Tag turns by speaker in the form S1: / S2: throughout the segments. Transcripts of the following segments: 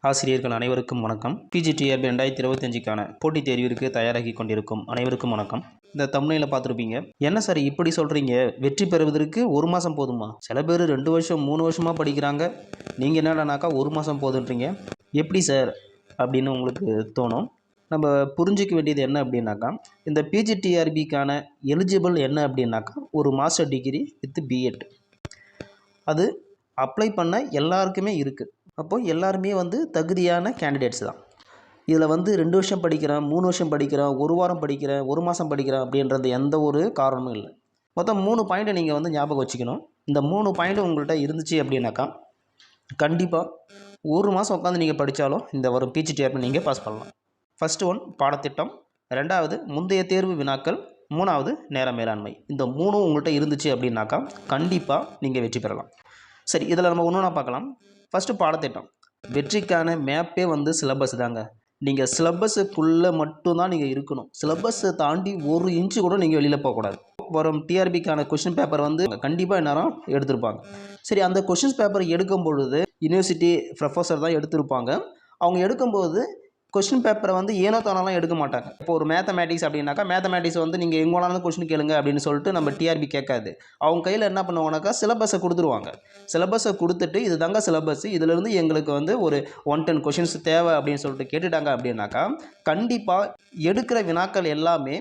S1: ஆசிரியர்கள் அனைவருக்கும் வணக்கம். பிஜிடிஆர்பி 2025க்கான போட்டித் தேர்விற்கு தயாராகி கொண்டிருக்கும் அனைவருக்கும் வணக்கம். இந்த தம்ப்நெயிலை பார்த்துருப்பீங்க. என்ன சார் இப்படி சொல்கிறீங்க, வெற்றி பெறுவதற்கு 1 மாதம் போதுமா? சில பேர் 2 வருஷம் 3 வருஷமாக படிக்கிறாங்க, நீங்கள் என்னடானாக்கா 1 மாதம் போதுன்றீங்க, எப்படி சார் அப்படின்னு உங்களுக்கு தோணும். நம்ம புரிஞ்சிக்க வேண்டியது என்ன அப்படின்னாக்கா, இந்த பிஜிடிஆர்பிக்கான எலிஜிபிள் என்ன அப்படின்னாக்கா, ஒரு மாஸ்டர் டிகிரி வித் பிஎட் அது அப்ளை பண்ண எல்லாருக்குமே இருக்குது. அப்போது எல்லாருமே தகுதியான கேண்டிடேட்ஸ் தான். இதில் 2 வருஷம் படிக்கிறேன், 3 வருஷம் படிக்கிறேன், 1 வாரம் படிக்கிறேன், 1 மாதம் படிக்கிறேன் அப்படின்றது எந்த ஒரு காரணமும் இல்லை. மொத்தம் 3 பாயிண்ட்டை நீங்கள் ஞாபகம் வச்சுக்கணும். இந்த 3 பாயிண்ட்டு உங்கள்கிட்ட இருந்துச்சு அப்படின்னாக்கா கண்டிப்பாக 1 மாதம் உட்காந்து நீங்கள் படித்தாலும் இந்த வரும் பிஜிடிஆர்பி நீங்கள் பாஸ் பண்ணலாம். ஃபஸ்ட்டு ஒன் பாடத்திட்டம், 2வது முந்தைய தேர்வு வினாக்கள், 3வது நேர மேலாண்மை. இந்த 3 உங்கள்கிட்ட இருந்துச்சு அப்படின்னாக்கா கண்டிப்பாக நீங்கள் வெற்றி பெறலாம். சரி, இதில் நம்ம ஒன்று பார்க்கலாம். ஃபஸ்ட்டு பாடத்திட்டம். வெற்றிக்கான மேப்பே சிலபஸ் தாங்க. நீங்கள் சிலபஸுக்குள்ளே மட்டும்தான் நீங்கள் இருக்கணும். சிலபஸை தாண்டி 1 இன்ச்சு கூட நீங்கள் வெளியில் போகக்கூடாது. வரும் டிஆர்பிக்கான கொஷின் பேப்பர் கண்டிப்பாக எந்நேரம் எடுத்திருப்பாங்க. சரி, அந்த கொஷின்ஸ் பேப்பர் எடுக்கும் பொழுது யூனிவர்சிட்டி ப்ரொஃபஸர் தான் எடுத்திருப்பாங்க. அவங்க எடுக்கும்போது கொஷின் பேப்பரை ஏனோ தானெல்லாம் எடுக்க மாட்டாங்க. இப்போ ஒரு மேத்தமேட்டிக்ஸ் அப்படின்னாக்கா மேத்தமேட்டிக்ஸ் நீங்கள் எங்கோனாலும் கொஷின் கேளுங்க அப்படின்னு சொல்லிட்டு நம்ம டிஆர்பி கேட்காது. அவங்க கையில் என்ன பண்ணுவாங்கனாக்கா சிலபஸை கொடுத்துருவாங்க. சிலபஸை கொடுத்துட்டு இது தாங்க சிலபஸ், இதிலேருந்து எங்களுக்கு ஒரு 110 கொஷின்ஸ் தேவை அப்படின்னு சொல்லிட்டு கேட்டுட்டாங்க அப்படின்னாக்கா கண்டிப்பாக எடுக்கிற வினாக்கள் எல்லாமே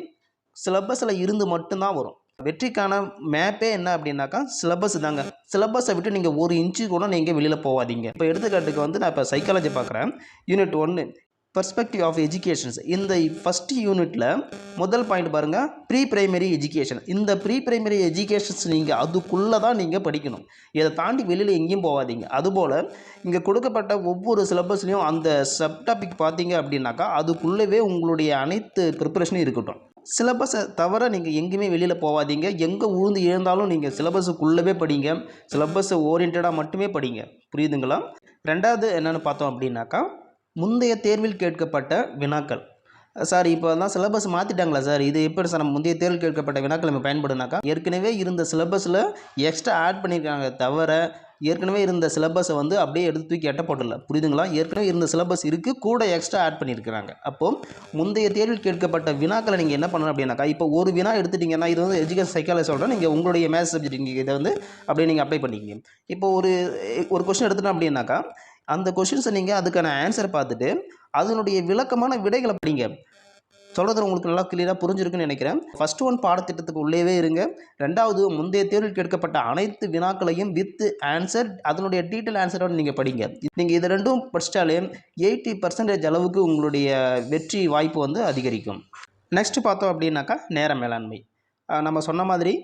S1: சிலபஸில் இருந்து மட்டும்தான் வரும். வெற்றிக்கான மேப்பே என்ன அப்படின்னாக்கா சிலபஸ் தாங்க. சிலபஸை விட்டு நீங்கள் 1 இன்ச்சு கூட நீங்கள் வெளியில் போகாதீங்க. இப்போ எடுத்துக்காட்டுக்கு நான் இப்போ சைக்காலஜி பார்க்குறேன். Unit 1 perspective of educations. இந்த ஃபஸ்ட் யூனிட்டில் முதல் பாயிண்ட் பாருங்கள், ப்ரீ பிரைமரி எஜுகேஷன். இந்த ப்ரீ பிரைமரி எஜுகேஷன்ஸ் நீங்கள் அதுக்குள்ளே தான் நீங்கள் படிக்கணும். இதை தாண்டி வெளியில் எங்கேயும் போகாதீங்க. அதுபோல் இங்கே கொடுக்கப்பட்ட ஒவ்வொரு சிலபஸ்லேயும் அந்த சப்டாபிக் பார்த்தீங்க அப்படின்னாக்கா அதுக்குள்ளவே உங்களுடைய அனைத்து ப்ரிப்பரேஷனும் இருக்கட்டும். சிலபஸை தவிர நீங்கள் எங்கேயுமே வெளியில் போகாதீங்க. எங்கே உழுந்து எழுந்தாலும் நீங்கள் சிலபஸுக்குள்ளவே படிங்க. சிலபஸை ஓரியன்டாக மட்டுமே படிங்க. புரியுதுங்களா? 2வது என்னென்னு பார்த்தோம் அப்படின்னாக்கா முந்தைய தேர்வில் கேட்கப்பட்ட வினாக்கள். சார் இப்போ தான் சிலபஸ் மாற்றிட்டாங்களா சார், இது எப்படி சார் நம்ம முந்தைய தேர்வில் கேட்கப்பட்ட வினாக்கள் நம்ம பயன்படுனாக்கா ஏற்கனவே இருந்த சிலபஸில் எக்ஸ்ட்ரா ஆட் பண்ணியிருக்காங்க தவிர ஏற்கனவே இருந்த சிலபஸை அப்படியே எடுத்து தூக்கி எட்ட போடல. புரியுதுங்களா? ஏற்கனவே இருந்த சிலபஸ் இருக்குது, கூட எக்ஸ்ட்ரா ஆட் பண்ணியிருக்கிறாங்க. அப்போது முந்தைய தேர்வில் கேட்கப்பட்ட வினாக்களை நீங்கள் என்ன பண்ணணும் அப்படின்னாக்கா, இப்போ ஒரு வினா எடுத்துட்டிங்கன்னா இது எஜுகேஷன் சைக்காலஜி சொல்கிறேன், நீங்கள் உங்களுடைய மேத்ஸ் சப்ஜெக்ட் நீங்கள் இதை அப்படியே நீங்கள் அப்ளை பண்ணிக்கிங்க. இப்போ ஒரு கொஸ்டின் எடுத்துட்டோம் அப்படின்னாக்கா அந்த கொஷின்ஸை நீங்கள் அதுக்கான ஆன்சர் பார்த்துட்டு அதனுடைய விளக்கமான விடைகளை படிங்க. சொல்கிறது உங்களுக்கு நல்லா கிளியராக புரிஞ்சிருக்குன்னு நினைக்கிறேன். ஃபஸ்ட் ஒன் பாடத்திட்டத்துக்கு உள்ளேவே இருங்க. 2வது முந்தைய தேர்வில் கேட்கப்பட்ட அனைத்து வினாக்களையும் வித் ஆன்சர், அதனுடைய டீட்டெயில் ஆன்சரோடு நீங்கள் படிங்க. நீங்கள் இது 2ம் படிச்சிட்டாலே 80% அளவுக்கு உங்களுடைய வெற்றி வாய்ப்பு அதிகரிக்கும். நெக்ஸ்ட்டு பார்த்தோம் அப்படின்னாக்கா நேர மேலாண்மை. நம்ம சொன்ன மாதிரி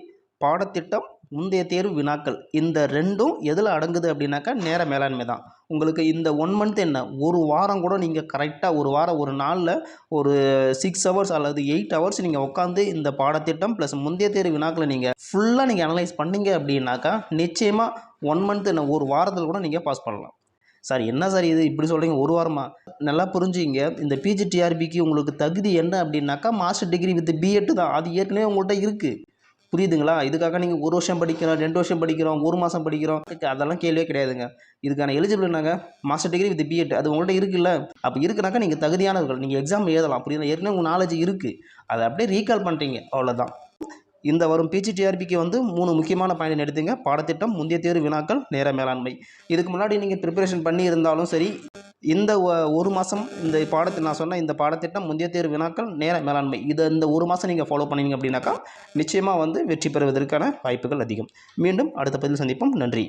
S1: பாடத்திட்டம், முந்தைய தேர்வு வினாக்கள், இந்த 2ம் எதில் அடங்குது அப்படின்னாக்கா நேர மேலாண்மை தான். உங்களுக்கு இந்த 1 மந்த் என்ன, ஒரு வாரம் கூட நீங்கள் கரெக்டாக ஒரு வாரம் ஒரு நாளில் ஒரு 6 ஹவர்ஸ் அல்லது 8 ஹவர்ஸ் நீங்கள் உட்காந்து இந்த பாடத்திட்டம் ப்ளஸ் முந்தைய தேர்வு வினாக்களை நீங்கள் ஃபுல்லாக நீங்கள் அனலைஸ் பண்ணிங்க அப்படின்னாக்கா நிச்சயமாக 1 மந்த் என்ன, ஒரு வாரத்தில் கூட நீங்கள் பாஸ் பண்ணலாம். சார் என்ன சார் இது இப்படி சொல்கிறீங்க, ஒரு வாரமா? நல்லா புரிஞ்சுங்க. இந்த பிஜிடிஆர்பிக்கு உங்களுக்கு தகுதி என்ன அப்படின்னாக்கா மாஸ்டர் டிகிரி வித் பிஎட் தான். அது ஏற்கனவே உங்கள்கிட்ட இருக்குது. புரியுதுங்களா? இதுக்காக நீங்கள் 1 வருஷம் படிக்கிறோம், 2 வருஷம் படிக்கிறோம், 1 மாதம் படிக்கிறோம், அதெல்லாம் கேள்வியே கிடையாதுங்க. இதுக்கான எலிஜிபிள் என்னங்க, மாஸ்டர் டிகிரி வித் பிஎட். அது உங்கள்கிட்ட இருக்குல்ல, அப்போ இருக்குனாக்கா நீங்கள் தகுதியானவர்கள், நீங்கள் எக்ஸாம் எழுதலாம். புரியுது? ஏற்கனவே உங்கள் நாலேஜ் இருக்குது, அதை அப்படியே ரீகால் பண்ணுறீங்க, அவ்வளோதான். இந்த வரும் பிஜிடிஆர்பிக்கு 3 முக்கியமான பாயிண்ட் எடுத்துங்க. பாடத்திட்டம், முந்தைய தேர்வு வினாக்கள், நேர மேலாண்மை. இதுக்கு முன்னாடி நீங்கள் ப்ரிப்பரேஷன் பண்ணி இருந்தாலும் சரி, இந்த 1 மாதம் இந்த பாடத்தில் நான் சொன்ன இந்த பாடத்திட்டம், முந்தைய தேர்வு வினாக்கள், நேர மேலாண்மை, இதை இந்த 1 மாதம் நீங்கள் ஃபாலோ பண்ணிங்க அப்படின்னாக்கா நிச்சயமாக வெற்றி பெறுவதற்கான வாய்ப்புகள் அதிகம். மீண்டும் அடுத்த பதிவில் சந்திப்போம். நன்றி.